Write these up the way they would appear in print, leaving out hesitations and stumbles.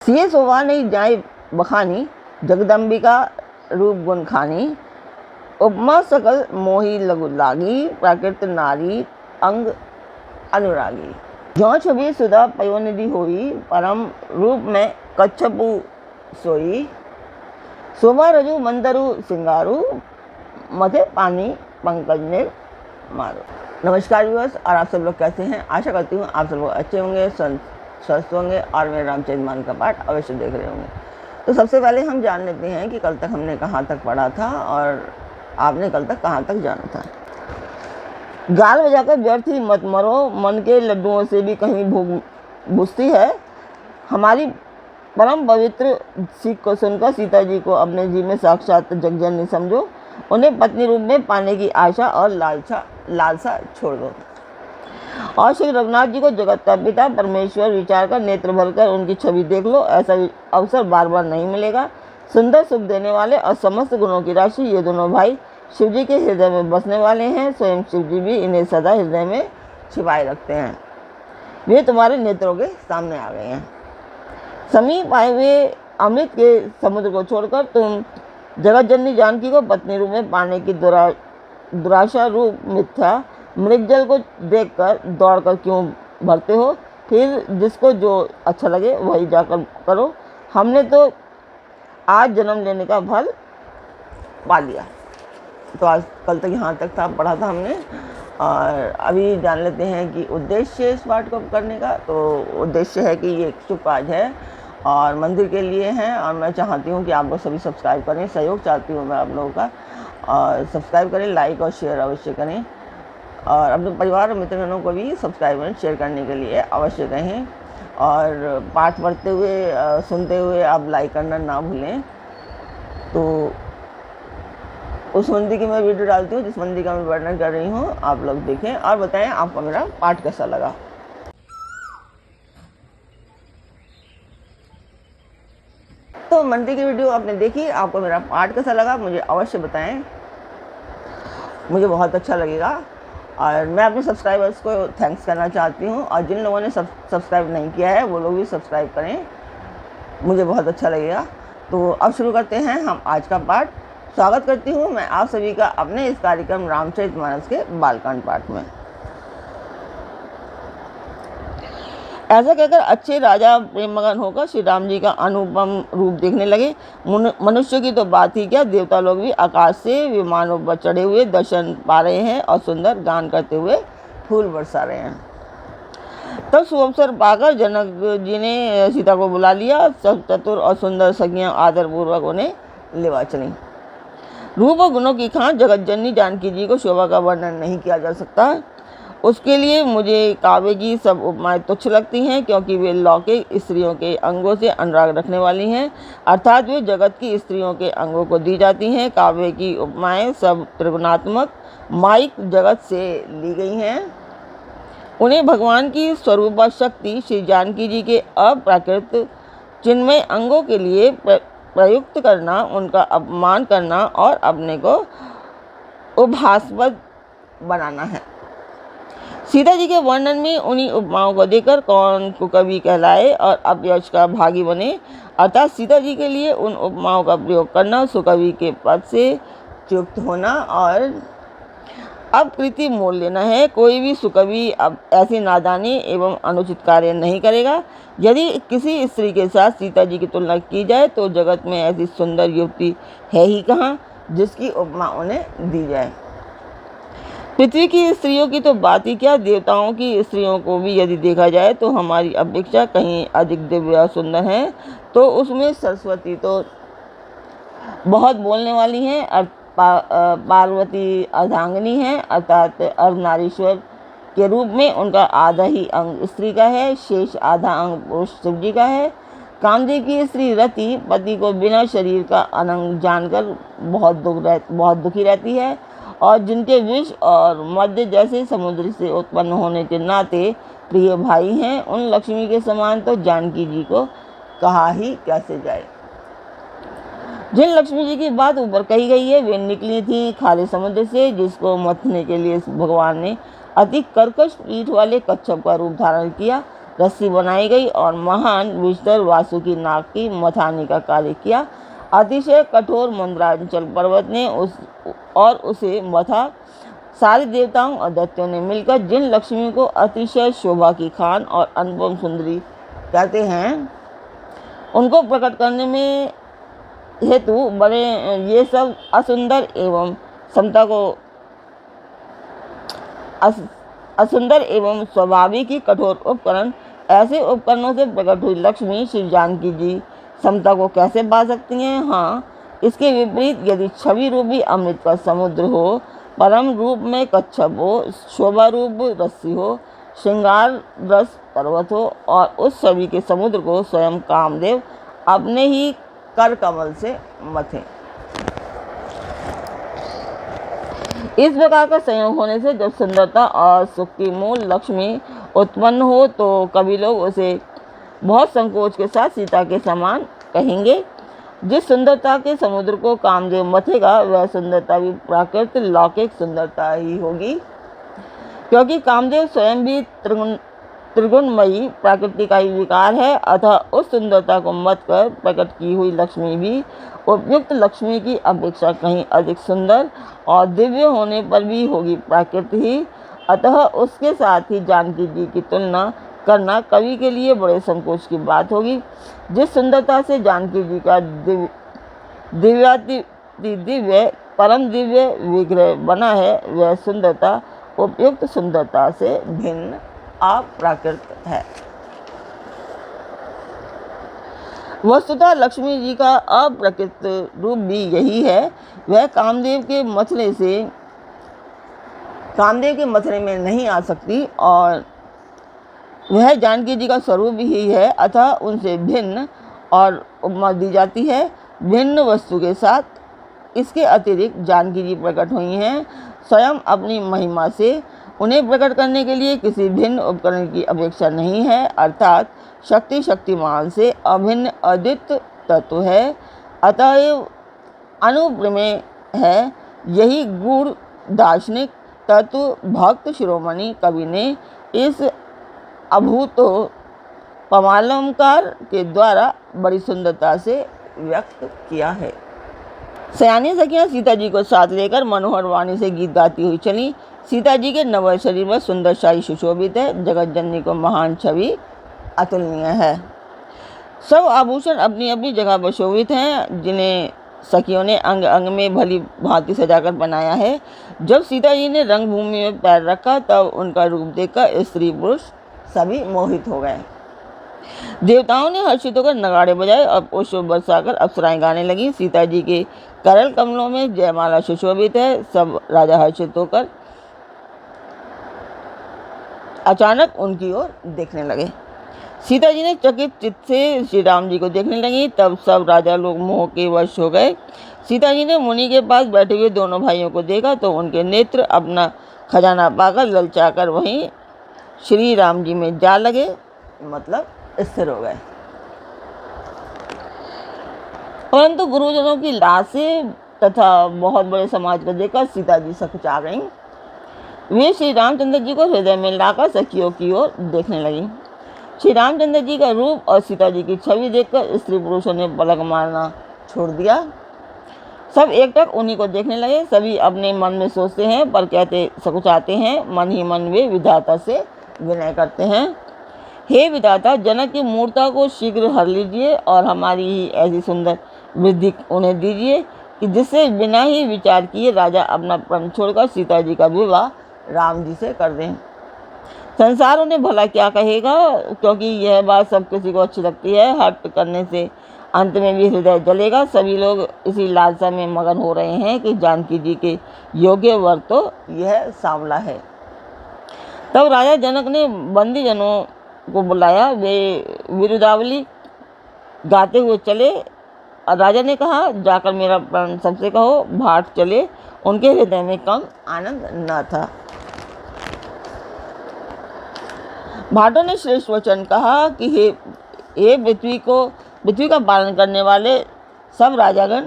सिए शोभा नहीं जाए बखानी, जगदम्बिका रूप गुण खानी। उपमा सकल मोही लघु लागी, प्राकृत नारी अंग अनुरागी। ज्यों छवि सुधा पयोनिधि होई, परम रूप में कच्छपु सोई। शोभा रजु मंदरु सिंगारू, मथे पानी पंकज ने मारो। नमस्कार व्यूअर्स, और आप सब लोग कैसे हैं? आशा करती हूँ आप सब लोग अच्छे होंगे, स्वस्थ होंगे और मेरे रामचरितमानस का पाठ अवश्य देख रहे होंगे। तो सबसे पहले हम जान लेते हैं कि कल तक हमने कहाँ तक पढ़ा था और आपने कल तक कहाँ तक जाना था। गाल बजाकर व्यर्थ ही मत मरो, मन के लड्डुओं से भी कहीं भूख बुझती है। हमारी परम पवित्र सीख को सुनकर सीता जी को अपने जी में साक्षात जगजननी समझो। उन्हें पत्नी रूप में पाने की आशा और लालसा छोड़ दो और श्री रघुनाथ जी को जगत का पिता परमेश्वर विचार कर नेत्र भरकर उनकी छवि देख लो। ऐसा अवसर बार बार नहीं मिलेगा। सुंदर सुख देने वाले और समस्त गुणों की राशि ये दोनों भाई शिव जी के हृदय में बसने वाले हैं। स्वयं शिव जी भी इन्हें सदा हृदय में छिपाए रखते हैं। वे तुम्हारे नेत्रों के सामने आ गए हैं। समीप आए हुए अमृत के समुद्र को छोड़कर तुम जगत जननी जानकी को पत्नी रूप में पाने की दुराशा रूप मिथ्या मृगजल को देखकर दौड़कर क्यों भरते हो? फिर जिसको जो अच्छा लगे वही जाकर करो। हमने तो आज जन्म लेने का फल पा लिया। तो आज कल तक यहाँ तक था पढ़ा था हमने, और अभी जान लेते हैं कि उद्देश्य इस पाठ को करने का। तो उद्देश्य है कि ये एक शुभ काज है और मंदिर के लिए है, और मैं चाहती हूँ कि आप लोग सभी सब्सक्राइब करें। सहयोग चाहती हूँ मैं आप लोगों का, और सब्सक्राइब करें, लाइक और शेयर अवश्य करें, और अपने परिवार और मित्रगणों को भी सब्सक्राइब और शेयर करने के लिए अवश्य कहें। और पाठ पढ़ते हुए सुनते हुए आप लाइक करना ना भूलें। तो उस मंदिर की मैं वीडियो डालती हूँ जिस मंदिर का मैं वर्णन कर रही हूँ, आप लोग देखें और बताएं आपको मेरा पाठ कैसा लगा। तो मंदिर की वीडियो आपने देखी, आपको मेरा पाठ कैसा लगा मुझे अवश्य बताएं, मुझे बहुत अच्छा लगेगा। और मैं अपने सब्सक्राइबर्स को थैंक्स करना चाहती हूँ, और जिन लोगों ने सब्सक्राइब नहीं किया है वो लोग भी सब्सक्राइब करें, मुझे बहुत अच्छा लगेगा। तो अब शुरू करते हैं हम आज का पाठ। स्वागत करती हूँ मैं आप सभी का अपने इस कार्यक्रम रामचरितमानस के बालकांड पाठ में। ऐसा कहकर अच्छे राजा प्रेम मगन होकर श्री राम जी का अनुपम रूप देखने लगे। मनुष्य की तो बात ही क्या, देवता लोग भी आकाश से विमानों पर चढ़े हुए दर्शन पा रहे हैं और सुंदर गान करते हुए फूल बरसा रहे हैं। तब सुअवसर पाकर जनक जी ने सीता को बुला लिया। सब चतुर और सुंदर सखियां आदरपूर्वक उन्हें लेवा चली। रूप और गुणों की खान जगत जननी जानकी जी को शोभा का वर्णन नहीं किया जा सकता। उसके लिए मुझे काव्य की सब उपमाएं तुच्छ लगती हैं, क्योंकि वे लौकिक स्त्रियों के अंगों से अनुराग रखने वाली हैं, अर्थात वे जगत की स्त्रियों के अंगों को दी जाती हैं। काव्य की उपमाएं सब त्रिगुणात्मक माइक जगत से ली गई हैं। उन्हें भगवान की स्वरूप शक्ति श्री जानकी जी के अप्राकृत चिन्मय अंगों के लिए प्रयुक्त करना, उनका अपमान करना और अपने को उपहासास्पद बनाना है। सीता जी के वर्णन में उन्हीं उपमाओं को देकर कौन कुकवि कहलाए और अपयश का भागी बने, अर्थात सीता जी के लिए उन उपमाओं का प्रयोग करना सुकवि के पद से च्युत होना और अपकृति मोल लेना है। कोई भी सुकवि अब ऐसे नादानी एवं अनुचित कार्य नहीं करेगा। यदि किसी स्त्री के साथ सीता जी की तुलना की जाए तो जगत में ऐसी सुंदर युवती है ही कहाँ जिसकी उपमा उन्हें दी जाए। पृथ्वी की स्त्रियों की तो बात ही क्या, देवताओं की स्त्रियों को भी यदि देखा जाए तो हमारी अपेक्षा कहीं अधिक दिव्य और सुंदर हैं। तो उसमें सरस्वती तो बहुत बोलने वाली हैं। पार्वती अर्धांगिनी है, अर्थात अर्धनारीश्वर के रूप में उनका आधा ही अंग स्त्री का है, शेष आधा अंग पुरुष शिव जी का है। कामदेव की स्त्री रति पति को बिना शरीर का अनंग जानकर बहुत दुखी रहती है, और जिनके विष और मध्य जैसे समुद्र से उत्पन्न होने के नाते प्रिय भाई हैं, उन लक्ष्मी के समान तो जानकी जी को कहा ही कैसे जाए। जिन लक्ष्मी जी की बात ऊपर कही गई है वे निकली थी खारे समुद्र से, जिसको मथने के लिए भगवान ने अति कर्कश पीठ वाले कच्छप का रूप धारण किया। रस्सी बनाई गई और महान विषधर वासुकी नाग की मथानी का कार्य किया। अतिशय कठोर मंदराचल पर्वत ने उसे मथा। सारे देवताओं और दैत्यों ने मिलकर जिन लक्ष्मी को अतिशय शोभा की खान और अनुपम सुंदरी कहते हैं, उनको प्रकट करने में हेतु बने ये सब असुंदर एवं स्वाभाविक ही कठोर उपकरण। ऐसे उपकरणों से प्रकट हुई लक्ष्मी श्री जानकी जी समता को कैसे पा सकती हैं? हाँ, इसके विपरीत यदि छवि रूपी अमृत का समुद्र हो, परम रूप में कच्छप हो, शोभा रूप रस्सी हो, श्रृंगार रस पर्वत हो और उस छवि के समुद्र को स्वयं कामदेव अपने ही कर कमल से मथे। इस प्रकार का संयोग होने से जब सुंदरता और सुख की मूल लक्ष्मी उत्पन्न हो तो कभी लोग उसे बहुत संकोच के साथ सीता के समान कहेंगे। जिस सुंदरता के समुद्र को कामदेव मथेगा वह सुंदरता भी प्राकृतिक लौकिक सुंदरता ही होगी, क्योंकि कामदेव स्वयं भी त्रिगुणमयी प्रकृति का ही विकार है। अतः उस सुंदरता को मत कर प्रकट की हुई लक्ष्मी भी उपयुक्त लक्ष्मी की अपेक्षा कहीं अधिक सुंदर और दिव्य होने पर भी होगी प्राकृत ही। अतः उसके साथ ही जानकी जी की तुलना करना कवि के लिए बड़े संकोच की बात होगी। जिस सुंदरता से जानकी जी का दिव्य परम दिव्य विग्रह बना है वह सुंदरता उपयुक्त सुंदरता से भिन्न अप्राकृत है। वस्तुतः लक्ष्मी जी का अप्रकृत रूप भी यही है। वह कामदेव के मथने में नहीं आ सकती और वह जानकी जी का स्वरूप ही है। अतः उनसे भिन्न और उपमा दी जाती है भिन्न वस्तु के साथ। इसके अतिरिक्त जानकी जी प्रकट हुई हैं स्वयं अपनी महिमा से। उन्हें प्रकट करने के लिए किसी भिन्न उपकरण की अपेक्षा नहीं है, अर्थात शक्तिमान से अभिन्न अद्वितीय तत्व है, अतएव अनुप्रमेय है। यही गूढ़ दार्शनिक तत्व भक्त शिरोमणि कवि ने इस अभूतो पमालंकार के द्वारा बड़ी सुंदरता से व्यक्त किया है। सयानी सखियां सीता जी को साथ लेकर मनोहर वाणी से गीत गाती हुई चली। सीता जी के नव शरीर में सुंदर शाही सुशोभित है। जगत जननी को महान छवि अतुलनीय है। सब आभूषण अपनी अपनी जगह पर शोभित हैं, जिन्हें सखियों ने अंग अंग में भली भांति सजाकर बनाया है। जब सीता जी ने रंगभूमि में पैर रखा तब उनका रूप देखकर स्त्री पुरुष सभी मोहित हो गए। देवताओं ने हर्षित होकर नगाड़े बजाए और पुष्प बरसाकर अप्सराएं गाने लगी। सीता जी के करल कमलों में जयमाला सुशोभित है। सब राजा हर्षित होकर अचानक उनकी ओर देखने लगे। सीता जी ने चकित चित्त से श्री राम जी को देखने लगी। तब सब राजा लोग मोह के वश हो गए। सीता जी ने मुनि के पास बैठे हुए दोनों भाइयों को देखा तो उनके नेत्र अपना खजाना पाकर ललचाकर वहीं श्री राम जी में जा लगे, मतलब स्थिर हो गए। परंतु गुरुजनों की लाशें तथा बहुत बड़े समाज को देखकर सीता जी सकुचा गईं। वे श्री रामचंद्र जी को हृदय में लाकर सखियों की ओर देखने लगी। श्री रामचंद्र जी का रूप और सीता जी की छवि देखकर स्त्री पुरुषों ने पलक मारना छोड़ दिया। सब एकटक उन्हीं को देखने लगे। सभी अपने मन में सोचते हैं पर कहते सकुचाते हैं। मन ही मन वे विधाता से विनय करते हैं, हे विधाता, जनक की मूर्ता को शीघ्र हर लीजिए और हमारी ही ऐसी सुंदर वृद्धि उन्हें दीजिए कि जिससे बिना ही विचार किए राजा अपना प्रण छोड़कर सीता जी का विवाह राम जी से कर दें। संसार उन्हें भला क्या कहेगा, क्योंकि यह बात सब किसी को अच्छी लगती है। हट करने से अंत में भी हृदय जलेगा। सभी लोग इसी लालसा में मगन हो रहे हैं कि जानकी जी के योग्य वर तो यह सांवला है। तब राजा जनक ने बंदी जनों को बुलाया। वे विरुदावली गाते हुए चले और राजा ने कहा, जाकर मेरा प्रण सबसे कहो। भाट चले। उनके हृदय में कम आनंद न था। भाटों ने श्रेष्ठ वचन कहा कि हे पृथ्वी का पालन करने वाले सब राजागण,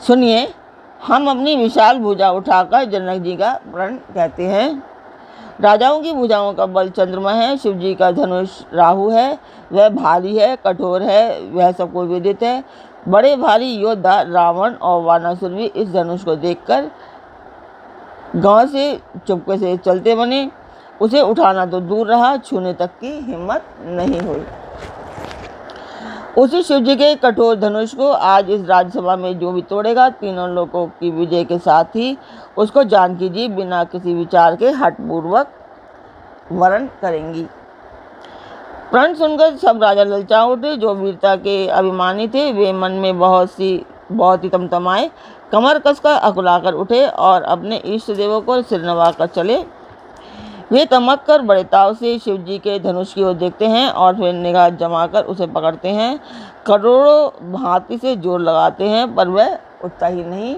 सुनिए, हम अपनी विशाल भुजा उठाकर जनक जी का प्रण कहते हैं। राजाओं की भुजाओं का बल चंद्रमा है, शिव जी का धनुष राहु है, वह भारी है, कठोर है, वह सबको विदित है। बड़े भारी योद्धा रावण और वानासुर भी इस धनुष को देखकर गांव से चुपके से चलते बने। उसे उठाना तो दूर रहा, छूने तक की हिम्मत नहीं हुई। उसी शिव जी के कठोर धनुष को आज इस राज्यसभा में जो भी तोड़ेगा, तीनों लोगों की विजय के साथ ही उसको जानकी जी बिना किसी विचार के हठपूर्वक वरण करेंगी। प्रण सुनकर सब राजा ललचा उठे। जो वीरता के अभिमानी थे वे मन में बहुत ही तमतमाए, कमर कसकर अकुलाकर उठे और अपने इष्ट देवों को सिर नवाकर चले। वे तमक कर बड़े ताव से शिव जी के धनुष की ओर देखते हैं और फिर निगाह जमाकर उसे पकड़ते हैं। करोड़ों भांति से जोर लगाते हैं पर वह उठता ही नहीं।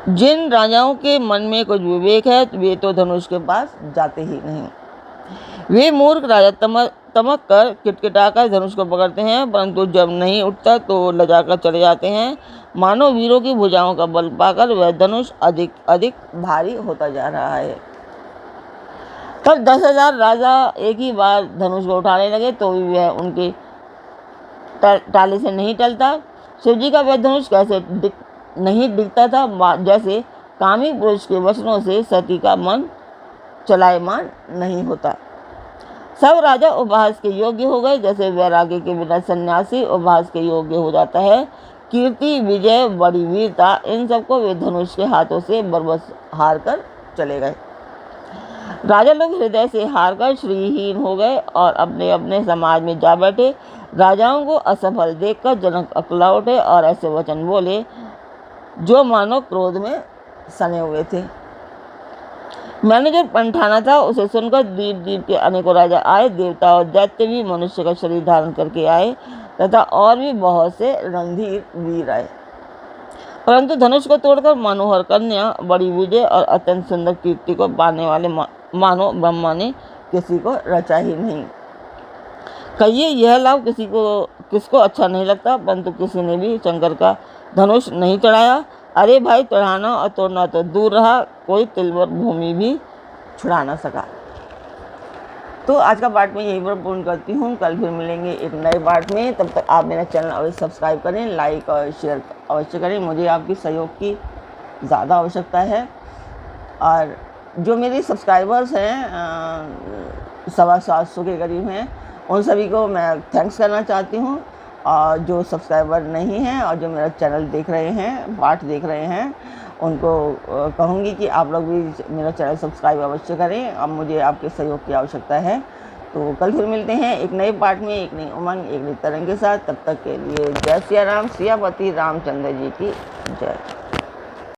जिन राजाओं के मन में कुछ विवेक है वे तो धनुष के पास जाते ही नहीं। वे मूर्ख राजा तमक कर किटकिटाकर धनुष को पकड़ते हैं, परंतु जब नहीं उठता तो लजाकर चले जाते हैं। मानो वीरों की भुजाओं का बल पाकर वह धनुष अधिक अधिक भारी होता जा रहा है। तब 10,000 राजा एक ही बार धनुष को उठाने लगे तो भी वह उनके टाले से नहीं टलता। शिव जी का वह धनुष कैसे नहीं दिखता था, जैसे कामी पुरुष के वचनों से सती का मन चलायमान नहीं होता। सब राजा उपहास के योग्य हो गए, जैसे वैराग्य के बिना सन्यासी उपहास के योग्य हो जाता है। कीर्ति, विजय, बड़ी वीरता, इन सबको वे धनुष के हाथों से बरबस हार कर चले गए। राजा लोग हृदय से हार कर श्रीहीन हो गए और अपने अपने समाज में जा बैठे। राजाओं को असफल देखकर जनक अकला उठे और ऐसे वचन बोले जो मानो क्रोध में सने हुए थे। मैंने जो पण ठाना था उसे सुनकर द्वीप द्वीप के अनेकों राजा आए। देवता और दैत्य भी मनुष्य का शरीर धारण करके आए तथा और भी बहुत से रणधीर वीर आए, परंतु धनुष को तोड़कर मनोहर कन्या, बड़ी विजय और अत्यंत सुंदर कीर्ति को पाने वाले मानो ब्रह्मा ने किसी को रचा ही नहीं। कहिए यह लाभ किसको अच्छा नहीं लगता, परंतु किसी ने भी शंकर का धनुष नहीं चढ़ाया। अरे भाई, चढ़ाना और तोड़ना तो दूर रहा, कोई तिलवर भूमि भी छुड़ा ना सका। तो आज का पार्ट में यहीं पर पूर्ण करती हूँ। कल फिर मिलेंगे एक नए पार्ट में। तब तक आप मेरा चैनल अवश्य सब्सक्राइब करें, लाइक और शेयर अवश्य करें। मुझे आपकी सहयोग की ज़्यादा आवश्यकता है। और जो मेरे सब्सक्राइबर्स हैं 750 के करीब हैं, उन सभी को मैं थैंक्स करना चाहती हूँ। और जो सब्सक्राइबर नहीं हैं और जो मेरा चैनल देख रहे हैं, पार्ट देख रहे हैं, उनको कहूँगी कि आप लोग भी मेरा चैनल सब्सक्राइब अवश्य करें। अब मुझे आपके सहयोग की आवश्यकता है। तो कल फिर मिलते हैं एक नए पार्ट में, एक नई उमंग, एक नई तरंग के साथ। तब तक के लिए जय सिया राम, सियापति रामचंद्र जी की जय।